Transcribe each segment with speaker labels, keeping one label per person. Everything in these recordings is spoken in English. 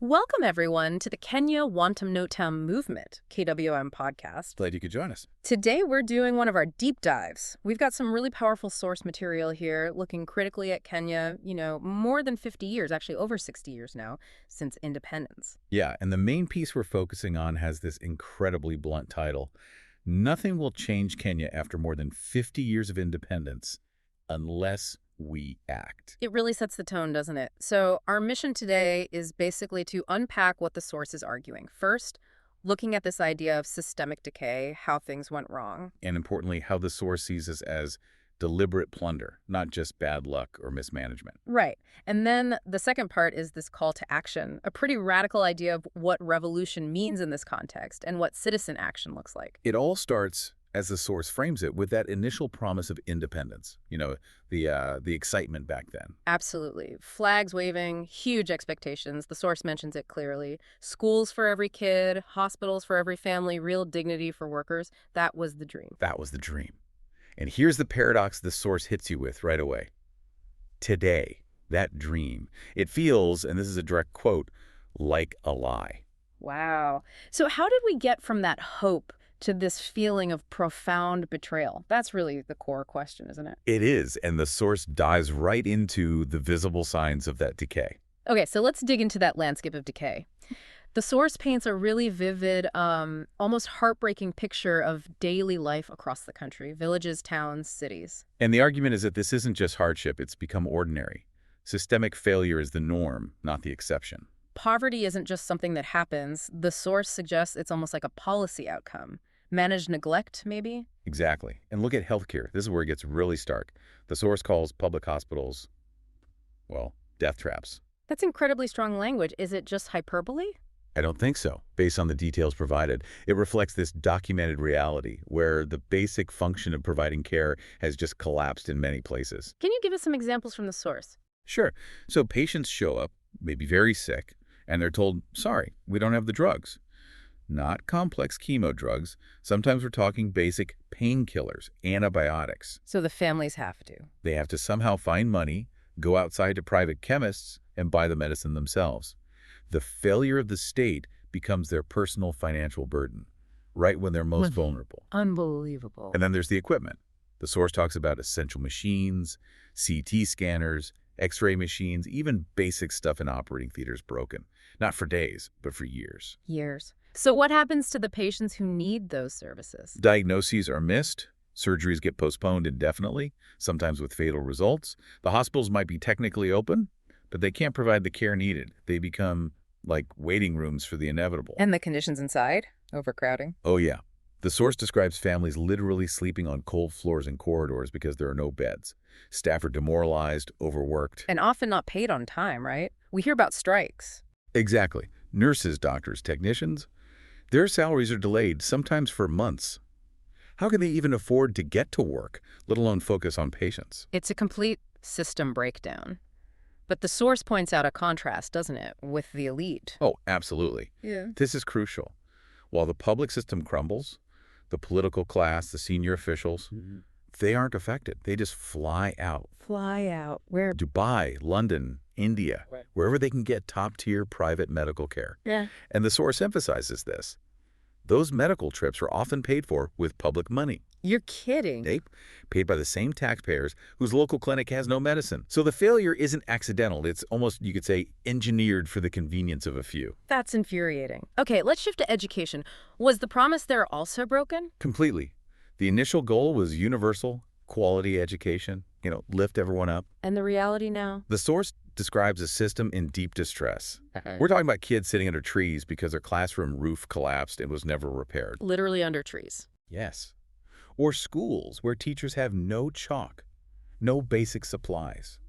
Speaker 1: Welcome, everyone, to the Kenya Wantam Notam Movement, KWM podcast.
Speaker 2: Glad you could join us.
Speaker 1: Today, we're doing one of our deep dives. We've got some really powerful source material here, looking critically at Kenya, more than 50 years, actually over 60 years now, since independence.
Speaker 2: Yeah, and the main piece we're focusing on has this incredibly blunt title. Nothing will change Kenya after more than 50 years of independence unless we act.
Speaker 1: It really sets the tone, doesn't it? So our mission today is basically to unpack what the source is arguing. First, looking at this idea of systemic decay, how things went wrong.
Speaker 2: And importantly, how the source sees us as deliberate plunder, not just bad luck or mismanagement.
Speaker 1: Right. And then the second part is this call to action, a pretty radical idea of what revolution means in this context and what citizen action looks like.
Speaker 2: It all starts, as the source frames it, with that initial promise of independence, the excitement back then.
Speaker 1: Absolutely. Flags waving, huge expectations. The source mentions it clearly. Schools for every kid, hospitals for every family, real dignity for workers. That was the dream.
Speaker 2: That was the dream. And here's the paradox the source hits you with right away. Today, that dream, it feels, and this is a direct quote, like a lie.
Speaker 1: Wow. So how did we get from that hope to this feeling of profound betrayal? That's really the core question, isn't it?
Speaker 2: It is, and the source dives right into the visible signs of that decay.
Speaker 1: Okay, so let's dig into that landscape of decay. The source paints a really vivid, almost heartbreaking picture of daily life across the country, villages, towns, cities.
Speaker 2: And the argument is that this isn't just hardship, it's become ordinary. Systemic failure is the norm, not the exception.
Speaker 1: Poverty isn't just something that happens. The source suggests it's almost like a policy outcome. Managed neglect, maybe?
Speaker 2: Exactly. And look at healthcare. This is where it gets really stark. The source calls public hospitals, well, death traps.
Speaker 1: That's incredibly strong language. Is it just hyperbole?
Speaker 2: I don't think so, based on the details provided. It reflects this documented reality where the basic function of providing care has just collapsed in many places.
Speaker 1: Can you give us some examples from the source?
Speaker 2: Sure. So patients show up, maybe very sick, and they're told, sorry, we don't have the drugs. Not complex chemo drugs. Sometimes we're talking basic painkillers, antibiotics.
Speaker 1: So the families have to.
Speaker 2: They have to somehow find money, go outside to private chemists, and buy the medicine themselves. The failure of the state becomes their personal financial burden, right when they're most vulnerable.
Speaker 1: Unbelievable.
Speaker 2: And then there's the equipment. The source talks about essential machines, CT scanners, X-ray machines, even basic stuff in operating theaters broken. Not for days, but for years.
Speaker 1: Years. So what happens to the patients who need those services?
Speaker 2: Diagnoses are missed. Surgeries get postponed indefinitely, sometimes with fatal results. The hospitals might be technically open, but they can't provide the care needed. They become like waiting rooms for the inevitable.
Speaker 1: And the conditions inside? Overcrowding?
Speaker 2: Oh, yeah. The source describes families literally sleeping on cold floors and corridors because there are no beds. Staff are demoralized, overworked.
Speaker 1: And often not paid on time, right? We hear about strikes.
Speaker 2: Exactly. Nurses, doctors, technicians, their salaries are delayed, sometimes for months. How can they even afford to get to work, let alone focus on patients?
Speaker 1: It's a complete system breakdown. But the source points out a contrast, doesn't it, with the elite?
Speaker 2: Oh, absolutely.
Speaker 1: Yeah.
Speaker 2: This is crucial. While the public system crumbles, the political class, the senior officials, they aren't affected. They just fly out.
Speaker 1: Fly out. Where?
Speaker 2: Dubai, London, India,
Speaker 1: Right.
Speaker 2: wherever they can get top-tier private medical care.
Speaker 1: Yeah.
Speaker 2: And the source emphasizes this. Those medical trips are often paid for with public money.
Speaker 1: You're kidding.
Speaker 2: They paid by the same taxpayers whose local clinic has no medicine. So the failure isn't accidental. It's almost, you could say, engineered for the convenience of a few.
Speaker 1: That's infuriating. Okay, let's shift to education. Was the promise there also broken?
Speaker 2: Completely. The initial goal was universal, quality education, lift everyone up.
Speaker 1: And the reality now?
Speaker 2: The source describes a system in deep distress. We're talking about kids sitting under trees because their classroom roof collapsed and was never repaired.
Speaker 1: Literally under trees.
Speaker 2: Yes. Or schools where teachers have no chalk, no basic supplies.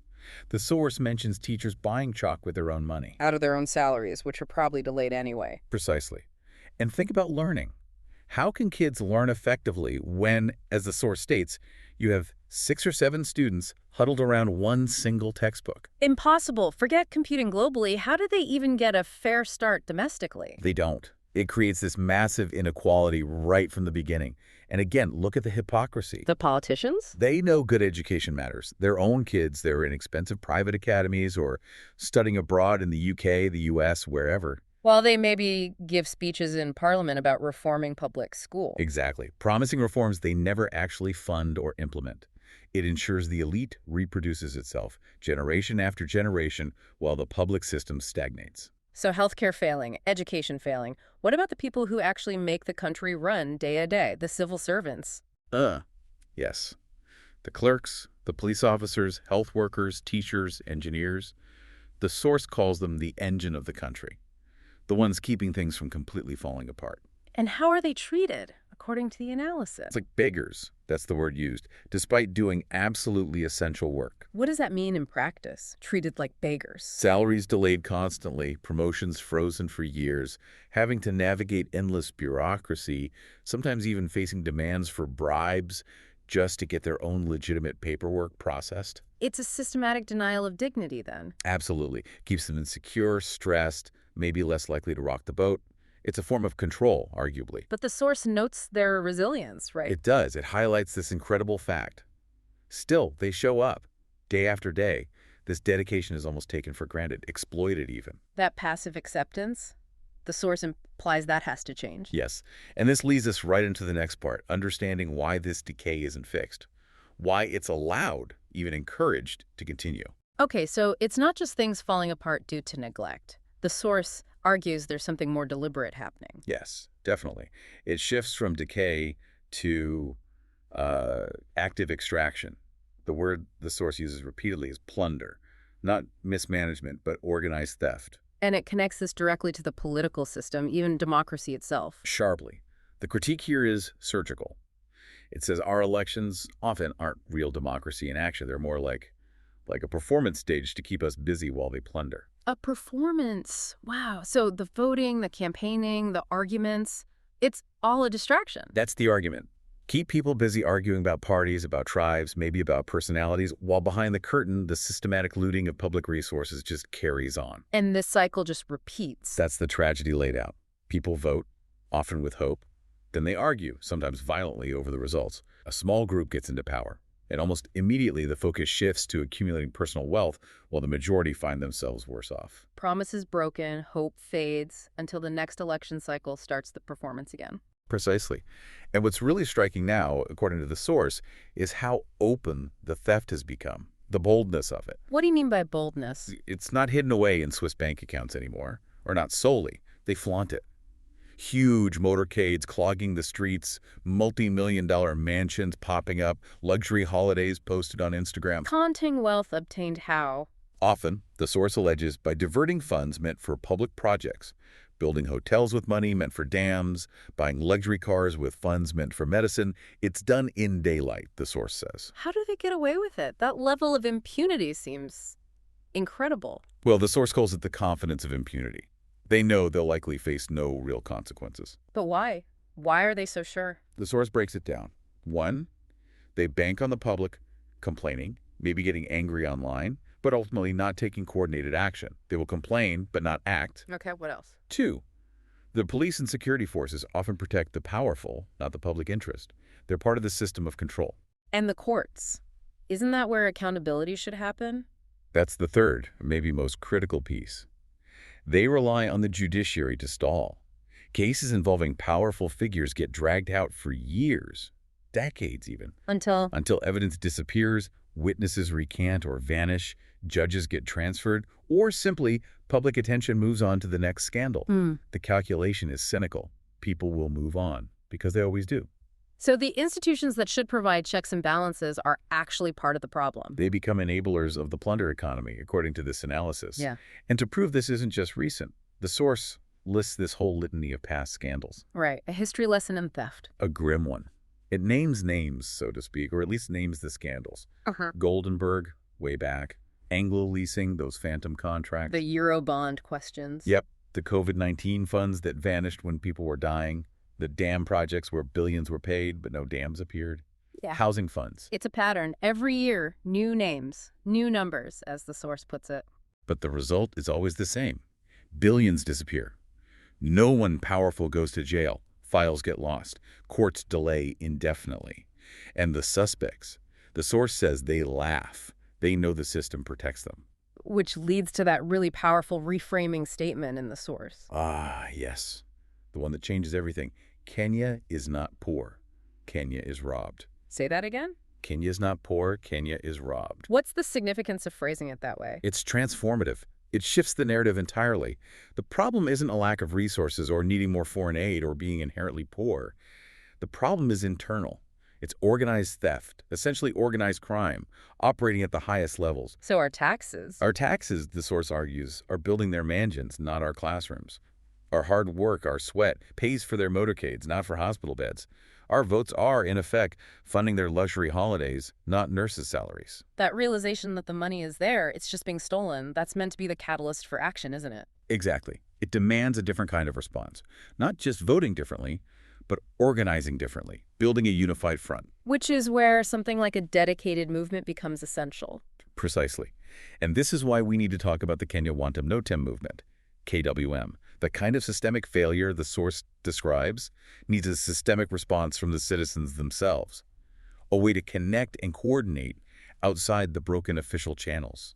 Speaker 2: The source mentions teachers buying chalk with their own money.
Speaker 1: Out of their own salaries, which are probably delayed anyway.
Speaker 2: Precisely. And think about learning. How can kids learn effectively when, as the source states, you have 6 or 7 students huddled around one single textbook?
Speaker 1: Impossible. Forget computing globally. How do they even get a fair start domestically?
Speaker 2: They don't. It creates this massive inequality right from the beginning. And again, look at the hypocrisy.
Speaker 1: The politicians?
Speaker 2: They know good education matters. Their own kids, they're in expensive private academies or studying abroad in the UK, the US, wherever.
Speaker 1: Well, they maybe give speeches in Parliament about reforming public school.
Speaker 2: Exactly. Promising reforms they never actually fund or implement. It ensures the elite reproduces itself generation after generation while the public system stagnates.
Speaker 1: So healthcare failing, education failing. What about the people who actually make the country run day to day, the civil servants?
Speaker 2: Yes. The clerks, the police officers, health workers, teachers, engineers. The source calls them the engine of the country, the ones keeping things from completely falling apart.
Speaker 1: And how are they treated, according to the
Speaker 2: It's
Speaker 1: analysis?
Speaker 2: like beggars, that's the word used, despite doing absolutely essential work.
Speaker 1: What does that mean in practice? Treated like beggars.
Speaker 2: Salaries delayed constantly, promotions frozen for years, having to navigate endless bureaucracy, sometimes even facing demands for bribes just to get their own legitimate paperwork processed.
Speaker 1: It's a systematic denial of dignity, then.
Speaker 2: Absolutely. Keeps them insecure, stressed, maybe less likely to rock the boat. It's a form of control, arguably.
Speaker 1: But the source notes their resilience, right?
Speaker 2: It does. It highlights this incredible fact. Still, they show up, day after day. This dedication is almost taken for granted, exploited even.
Speaker 1: That passive acceptance, the source implies that has to change.
Speaker 2: Yes, and this leads us right into the next part, understanding why this decay isn't fixed, why it's allowed, even encouraged, to continue.
Speaker 1: Okay, so it's not just things falling apart due to neglect. The source argues there's something more deliberate happening.
Speaker 2: Yes, definitely. It shifts from decay to active extraction. The word the source uses repeatedly is plunder, not mismanagement, but organized theft.
Speaker 1: And it connects this directly to the political system, even democracy itself.
Speaker 2: Sharply. The critique here is surgical. It says our elections often aren't real democracy in action. They're more like a performance stage to keep us busy while they plunder.
Speaker 1: A performance. Wow. So the voting, the campaigning, the arguments, it's all a distraction.
Speaker 2: That's the argument. Keep people busy arguing about parties, about tribes, maybe about personalities, while behind the curtain, the systematic looting of public resources just carries on.
Speaker 1: And this cycle just repeats.
Speaker 2: That's the tragedy laid out. People vote, often with hope. Then they argue, sometimes violently, over the results. A small group gets into power, and almost immediately the focus shifts to accumulating personal wealth while the majority find themselves worse off.
Speaker 1: Promises broken, hope fades, until the next election cycle starts the performance again.
Speaker 2: Precisely. And what's really striking now, according to the source, is how open the theft has become, the boldness of it.
Speaker 1: What do you mean by boldness?
Speaker 2: It's not hidden away in Swiss bank accounts anymore, or not solely. They flaunt it. Huge motorcades clogging the streets, multi-million-dollar mansions popping up, luxury holidays posted on Instagram.
Speaker 1: Taunting wealth obtained how?
Speaker 2: Often, the source alleges, by diverting funds meant for public projects, building hotels with money meant for dams, buying luxury cars with funds meant for medicine. It's done in daylight, the source says.
Speaker 1: How do they get away with it? That level of impunity seems incredible.
Speaker 2: Well, the source calls it the confidence of impunity. They know they'll likely face no real consequences.
Speaker 1: But why? Why are they so sure?
Speaker 2: The source breaks it down. 1, they bank on the public complaining, maybe getting angry online, but ultimately not taking coordinated action. They will complain, but not act.
Speaker 1: Okay, what else?
Speaker 2: 2, the police and security forces often protect the powerful, not the public interest. They're part of the system of control.
Speaker 1: And the courts. Isn't that where accountability should happen?
Speaker 2: That's the third, maybe most critical piece. They rely on the judiciary to stall. Cases involving powerful figures get dragged out for years, decades even,
Speaker 1: Until
Speaker 2: until evidence disappears, witnesses recant or vanish, judges get transferred, or simply public attention moves on to the next scandal. The calculation is cynical. People will move on, because they always do.
Speaker 1: So the institutions that should provide checks and balances are actually part of the problem.
Speaker 2: They become enablers of the plunder economy, according to this analysis.
Speaker 1: Yeah.
Speaker 2: And to prove this isn't just recent, the source lists this whole litany of past scandals.
Speaker 1: Right, a history lesson in theft.
Speaker 2: A grim one. It names names, so to speak, or at least names the scandals. Goldenberg, way back. Anglo leasing, those phantom contracts.
Speaker 1: The Eurobond questions.
Speaker 2: Yep. The COVID-19 funds that vanished when people were dying. The dam projects where billions were paid, but no dams appeared.
Speaker 1: Yeah.
Speaker 2: Housing funds.
Speaker 1: It's a pattern. Every year, new names, new numbers, as the source puts it.
Speaker 2: But the result is always the same. Billions disappear. No one powerful goes to jail. Files get lost. Courts delay indefinitely. And the suspects, the source says they laugh. They know the system protects them.
Speaker 1: Which leads to that really powerful reframing statement in the source.
Speaker 2: Ah, yes. The one that changes everything. Kenya is not poor. Kenya is robbed.
Speaker 1: Say that again?
Speaker 2: Kenya is not poor. Kenya is robbed.
Speaker 1: What's the significance of phrasing it that way?
Speaker 2: It's transformative. It shifts the narrative entirely. The problem isn't a lack of resources or needing more foreign aid or being inherently poor. The problem is internal. It's organized theft, essentially organized crime, operating at the highest levels.
Speaker 1: So our taxes.
Speaker 2: Our taxes, the source argues, are building their mansions, not our classrooms. Our hard work, our sweat, pays for their motorcades, not for hospital beds. Our votes are, in effect, funding their luxury holidays, not nurses' salaries.
Speaker 1: That realization that the money is there, it's just being stolen, that's meant to be the catalyst for action, isn't it?
Speaker 2: Exactly. It demands a different kind of response. Not just voting differently, but organizing differently, building a unified front.
Speaker 1: Which is where something like a dedicated movement becomes essential.
Speaker 2: Precisely. And this is why we need to talk about the Kenya Wantam Notem movement, KWM. The kind of systemic failure the source describes needs a systemic response from the citizens themselves, a way to connect and coordinate outside the broken official channels.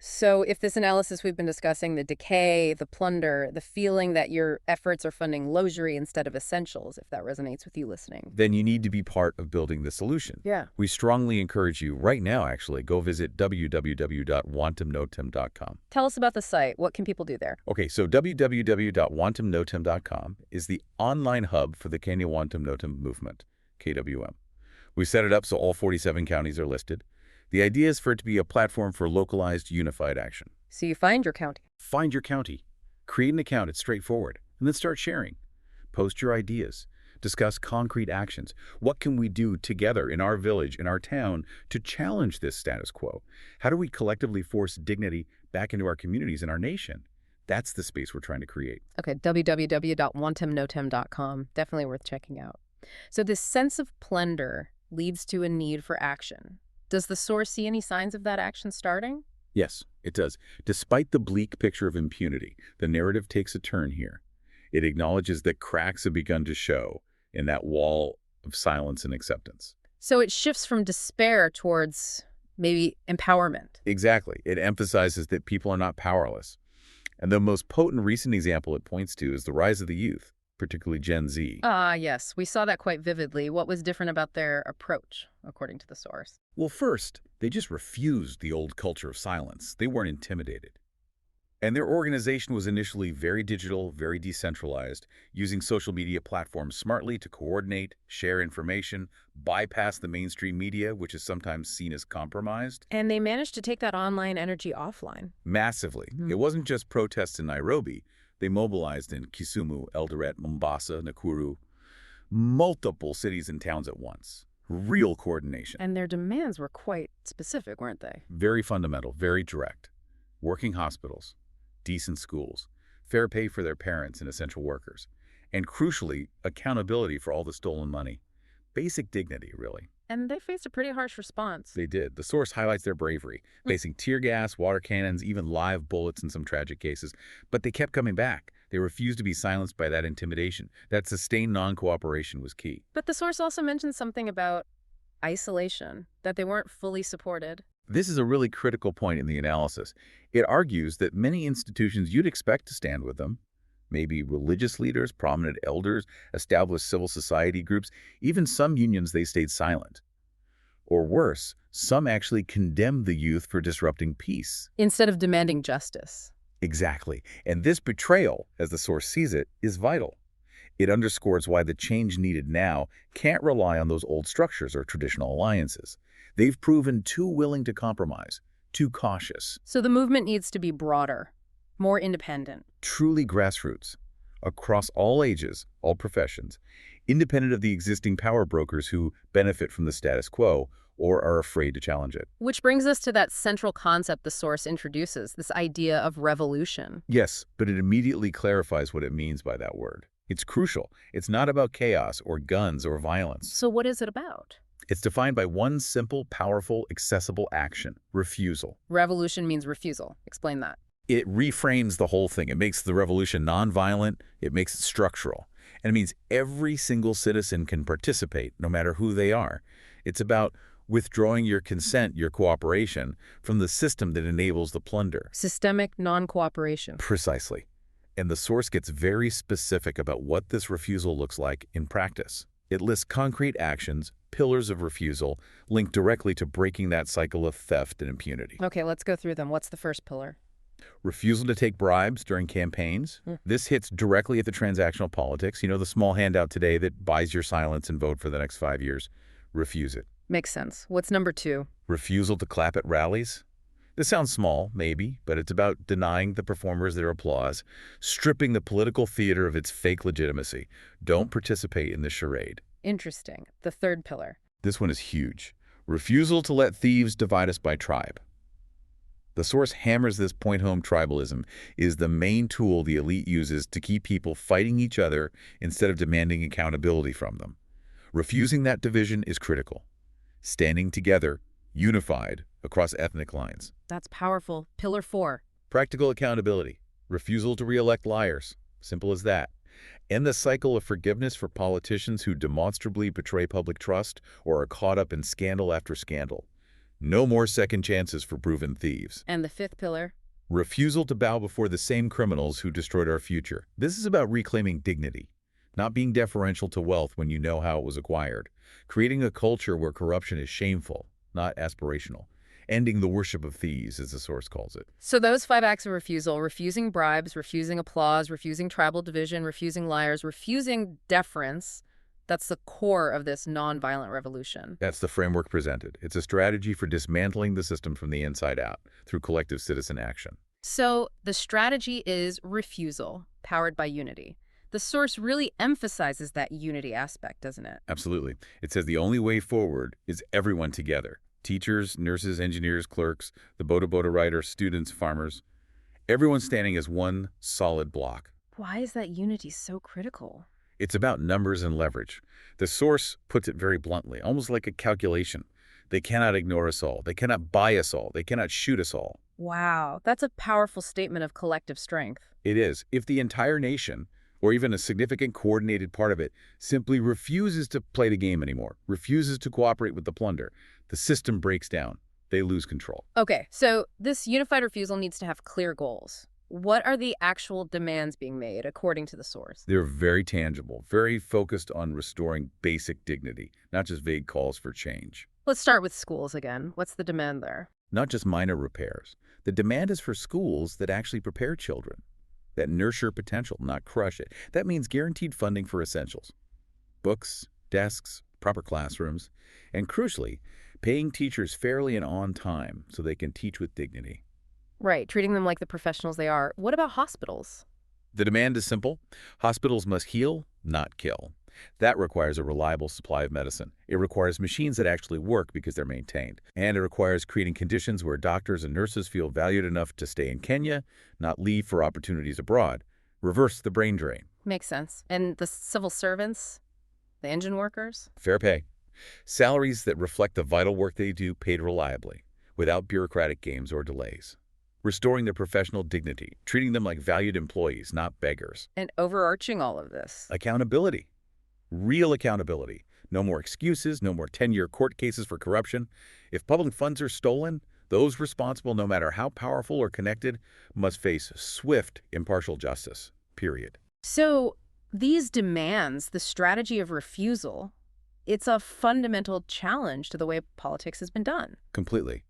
Speaker 1: So if this analysis we've been discussing, the decay, the plunder, the feeling that your efforts are funding luxury instead of essentials, if that resonates with you listening,
Speaker 2: Then you need to be part of building the solution.
Speaker 1: yeah.
Speaker 2: We strongly encourage you right now, actually, go visit www.wantamnotem.com.
Speaker 1: Tell us about the site. What can people do there?
Speaker 2: Okay, so www.wantamnotem.com is the online hub for the Kenya Wantam Notem movement, KWM. We set it up so all 47 counties are listed. The idea is for it to be a platform for localized, unified action.
Speaker 1: So you find your county.
Speaker 2: Find your county, create an account, it's straightforward, and then start sharing. Post your ideas, discuss concrete actions. What can we do together in our village, in our town, to challenge this status quo? How do we collectively force dignity back into our communities and our nation? That's the space we're trying to create.
Speaker 1: Okay, www.wantamnotem.com. Definitely worth checking out. So this sense of plunder leads to a need for action. Does the source see any signs of that action starting?
Speaker 2: Yes, it does. Despite the bleak picture of impunity, the narrative takes a turn here. It acknowledges that cracks have begun to show in that wall of silence and acceptance.
Speaker 1: So it shifts from despair towards maybe empowerment.
Speaker 2: Exactly. It emphasizes that people are not powerless. And the most potent recent example it points to is the rise of the youth, particularly Gen Z.
Speaker 1: Yes, we saw that quite vividly. What was different about their approach, according to the source?
Speaker 2: Well, first, they just refused the old culture of silence. They weren't intimidated. And their organization was initially very digital, very decentralized, using social media platforms smartly to coordinate, share information, bypass the mainstream media, which is sometimes seen as compromised.
Speaker 1: And they managed to take that online energy offline.
Speaker 2: Massively. It wasn't just protests in Nairobi. They mobilized in Kisumu, Eldoret, Mombasa, Nakuru, multiple cities and towns at once. Real coordination.
Speaker 1: And their demands were quite specific, weren't they?
Speaker 2: Very fundamental, very direct. Working hospitals, decent schools, fair pay for their parents and essential workers, and crucially, accountability for all the stolen money. Basic dignity, really.
Speaker 1: And they faced a pretty harsh response.
Speaker 2: They did. The source highlights their bravery, facing tear gas, water cannons, even live bullets in some tragic cases. But they kept coming back. They refused to be silenced by that intimidation. That sustained non-cooperation was key.
Speaker 1: But the source also mentioned something about isolation, that they weren't fully supported.
Speaker 2: This is a really critical point in the analysis. It argues that many institutions you'd expect to stand with them, maybe religious leaders, prominent elders, established civil society groups, even some unions, they stayed silent. Or worse, some actually condemned the youth for disrupting peace.
Speaker 1: Instead of demanding justice.
Speaker 2: Exactly. And this betrayal, as the source sees it, is vital. It underscores why the change needed now can't rely on those old structures or traditional alliances. They've proven too willing to compromise, too cautious.
Speaker 1: So the movement needs to be broader, more independent.
Speaker 2: Truly grassroots, across all ages, all professions, independent of the existing power brokers who benefit from the status quo or are afraid to challenge it.
Speaker 1: Which brings us to that central concept the source introduces, this idea of revolution.
Speaker 2: Yes, but it immediately clarifies what it means by that word. It's crucial. It's not about chaos or guns or violence.
Speaker 1: So what is it about?
Speaker 2: It's defined by one simple, powerful, accessible action: refusal.
Speaker 1: Revolution means refusal. Explain that.
Speaker 2: It reframes the whole thing. It makes the revolution nonviolent. It makes it structural. And it means every single citizen can participate, no matter who they are. It's about withdrawing your consent, your cooperation, from the system that enables the plunder.
Speaker 1: Systemic non-cooperation.
Speaker 2: Precisely. And the source gets very specific about what this refusal looks like in practice. It lists concrete actions, pillars of refusal, linked directly to breaking that cycle of theft and impunity.
Speaker 1: Okay, let's go through them. What's the first pillar?
Speaker 2: Refusal to take bribes during campaigns. This hits directly at the transactional politics. You know, the small handout today that buys your silence and vote for the next 5 years. Refuse it.
Speaker 1: Makes sense. What's number 2?
Speaker 2: Refusal to clap at rallies. This sounds small, maybe, but it's about denying the performers their applause, stripping the political theater of its fake legitimacy. Don't participate in the charade.
Speaker 1: Interesting. The third pillar.
Speaker 2: This one is huge. Refusal to let thieves divide us by tribe. The source hammers this point home. Tribalism is the main tool the elite uses to keep people fighting each other instead of demanding accountability from them. Refusing that division is critical. Standing together, unified, across ethnic lines.
Speaker 1: That's powerful. Pillar 4.
Speaker 2: Practical accountability. Refusal to re-elect liars. Simple as that. End the cycle of forgiveness for politicians who demonstrably betray public trust or are caught up in scandal after scandal. No more second chances for proven thieves.
Speaker 1: And the fifth pillar?
Speaker 2: Refusal to bow before the same criminals who destroyed our future. This is about reclaiming dignity, not being deferential to wealth when you know how it was acquired, creating a culture where corruption is shameful, not aspirational, ending the worship of thieves, as the source calls it.
Speaker 1: So those 5 acts of refusal: refusing bribes, refusing applause, refusing tribal division, refusing liars, refusing deference, that's the core of this nonviolent revolution.
Speaker 2: That's the framework presented. It's a strategy for dismantling the system from the inside out through collective citizen action.
Speaker 1: So the strategy is refusal, powered by unity. The source really emphasizes that unity aspect, doesn't it?
Speaker 2: Absolutely. It says the only way forward is everyone together. Teachers, nurses, engineers, clerks, the boda writers, students, farmers. Everyone standing as one solid block.
Speaker 1: Why is that unity so critical?
Speaker 2: It's about numbers and leverage. The source puts it very bluntly, almost like a calculation. They cannot ignore us all. They cannot buy us all. They cannot shoot us all.
Speaker 1: Wow, that's a powerful statement of collective strength.
Speaker 2: It is. If the entire nation, or even a significant coordinated part of it, simply refuses to play the game anymore, refuses to cooperate with the plunder, the system breaks down. They lose control.
Speaker 1: Okay, so this unified refusal needs to have clear goals. What are the actual demands being made, according to the source?
Speaker 2: They're very tangible, very focused on restoring basic dignity, not just vague calls for change.
Speaker 1: Let's start with schools again. What's the demand there?
Speaker 2: Not just minor repairs. The demand is for schools that actually prepare children, that nurture potential, not crush it. That means guaranteed funding for essentials. Books, desks, proper classrooms, and crucially, paying teachers fairly and on time so they can teach with dignity.
Speaker 1: Right, treating them like the professionals they are. What about hospitals?
Speaker 2: The demand is simple. Hospitals must heal, not kill. That requires a reliable supply of medicine. It requires machines that actually work because they're maintained. And it requires creating conditions where doctors and nurses feel valued enough to stay in Kenya, not leave for opportunities abroad. Reverse the brain drain.
Speaker 1: Makes sense. And the civil servants? The engine workers?
Speaker 2: Fair pay. Salaries that reflect the vital work they do, paid reliably, without bureaucratic games or delays. Restoring their professional dignity, treating them like valued employees, not beggars.
Speaker 1: And overarching all of this?
Speaker 2: Accountability. Real accountability. No more excuses, no more 10-year court cases for corruption. If public funds are stolen, those responsible, no matter how powerful or connected, must face swift, impartial justice. Period.
Speaker 1: So these demands, the strategy of refusal, it's a fundamental challenge to the way politics has been done.
Speaker 2: Completely.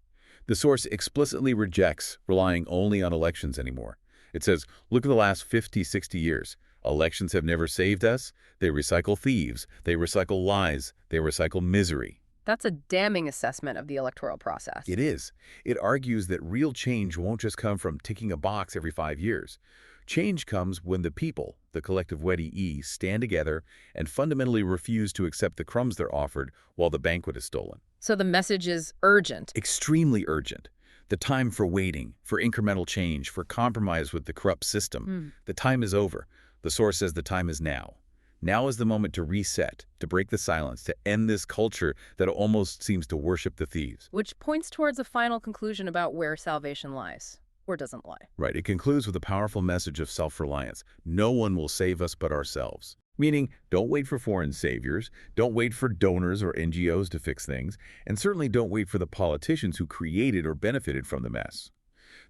Speaker 2: The source explicitly rejects relying only on elections anymore. It says, look at the last 50, 60 years. Elections have never saved us. They recycle thieves. They recycle lies. They recycle misery.
Speaker 1: That's a damning assessment of the electoral process.
Speaker 2: It is. It argues that real change won't just come from ticking a box every 5 years. Change comes when the people, the collective Wedi, stand together and fundamentally refuse to accept the crumbs they're offered while the banquet is stolen.
Speaker 1: So the message is urgent.
Speaker 2: Extremely urgent. The time for waiting, for incremental change, for compromise with the corrupt system. The time is over. The source says the time is now. Now is the moment to reset, to break the silence, to end this culture that almost seems to worship the thieves.
Speaker 1: Which points towards a final conclusion about where salvation lies. or doesn't lie.
Speaker 2: Right. It concludes with a powerful message of self-reliance. No one will save us but ourselves. Meaning, don't wait for foreign saviors, don't wait for donors or NGOs to fix things, and certainly don't wait for the politicians who created or benefited from the mess.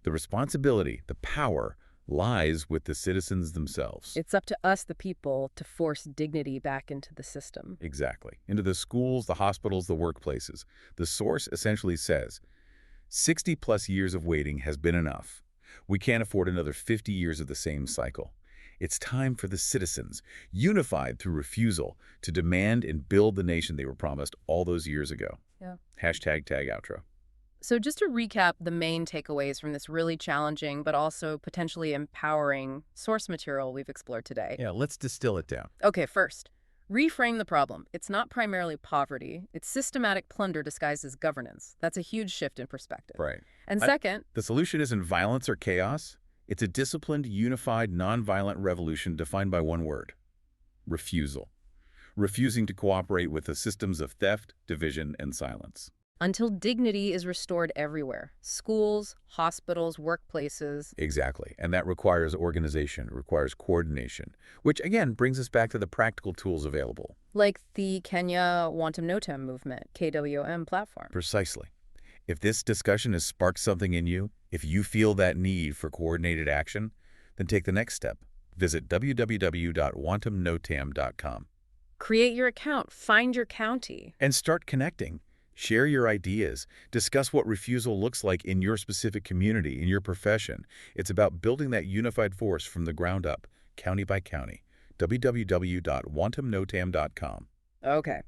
Speaker 2: The responsibility, the power, lies with the citizens themselves.
Speaker 1: It's up to us, the people, to force dignity back into the system.
Speaker 2: Exactly. Into the schools, the hospitals, the workplaces. The source essentially says, 60-plus years of waiting has been enough. We can't afford another 50 years of the same cycle. It's time for the citizens, unified through refusal, to demand and build the nation they were promised all those years ago.
Speaker 1: Yeah.
Speaker 2: Hashtag tag outro.
Speaker 1: So just to recap the main takeaways from this really challenging but also potentially empowering source material we've explored today.
Speaker 2: Yeah, let's distill it down.
Speaker 1: Okay, first, reframe the problem. It's not primarily poverty. It's systematic plunder disguised as governance. That's a huge shift in perspective.
Speaker 2: Right.
Speaker 1: And second,
Speaker 2: The solution isn't violence or chaos. It's a disciplined, unified, nonviolent revolution defined by one word: refusal. Refusing to cooperate with the systems of theft, division, and silence.
Speaker 1: until dignity is restored everywhere, schools, hospitals, workplaces.
Speaker 2: Exactly. And that requires organization, requires coordination, which again brings us back to the practical tools available.
Speaker 1: Like the Kenya Wantum Notam movement, KWM platform.
Speaker 2: Precisely. If this discussion has sparked something in you, if you feel that need for coordinated action, then take the next step. Visit www.wantumnotam.com
Speaker 1: Create your account, find your county.
Speaker 2: and start connecting. Share your ideas. Discuss what refusal looks like in your specific community, in your profession. It's about building that unified force from the ground up, county by county. www.wantumnotam.com.
Speaker 1: Okay.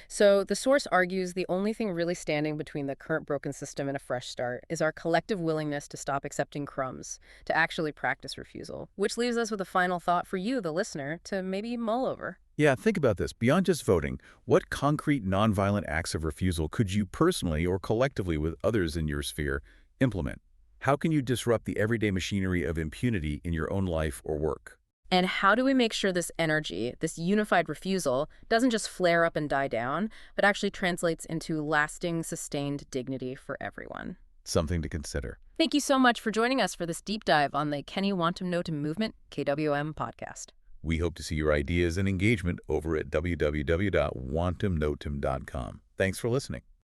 Speaker 1: So the source argues the only thing really standing between the current broken system and a fresh start is our collective willingness to stop accepting crumbs, to actually practice refusal, which leaves us with a final thought for you, the listener, to maybe mull over.
Speaker 2: Yeah, think about this. Beyond just voting, what concrete nonviolent acts of refusal could you personally or collectively with others in your sphere implement? How can you disrupt the everyday machinery of impunity in your own life or work?
Speaker 1: And how do we make sure this energy, this unified refusal, doesn't just flare up and die down, but actually translates into lasting, sustained dignity for everyone?
Speaker 2: Something to consider.
Speaker 1: Thank you so much for joining us for this deep dive on the Kenya Wantum Notam Movement, KWM podcast.
Speaker 2: We hope to see your ideas and engagement over at www.wantumnotam.com. Thanks for listening.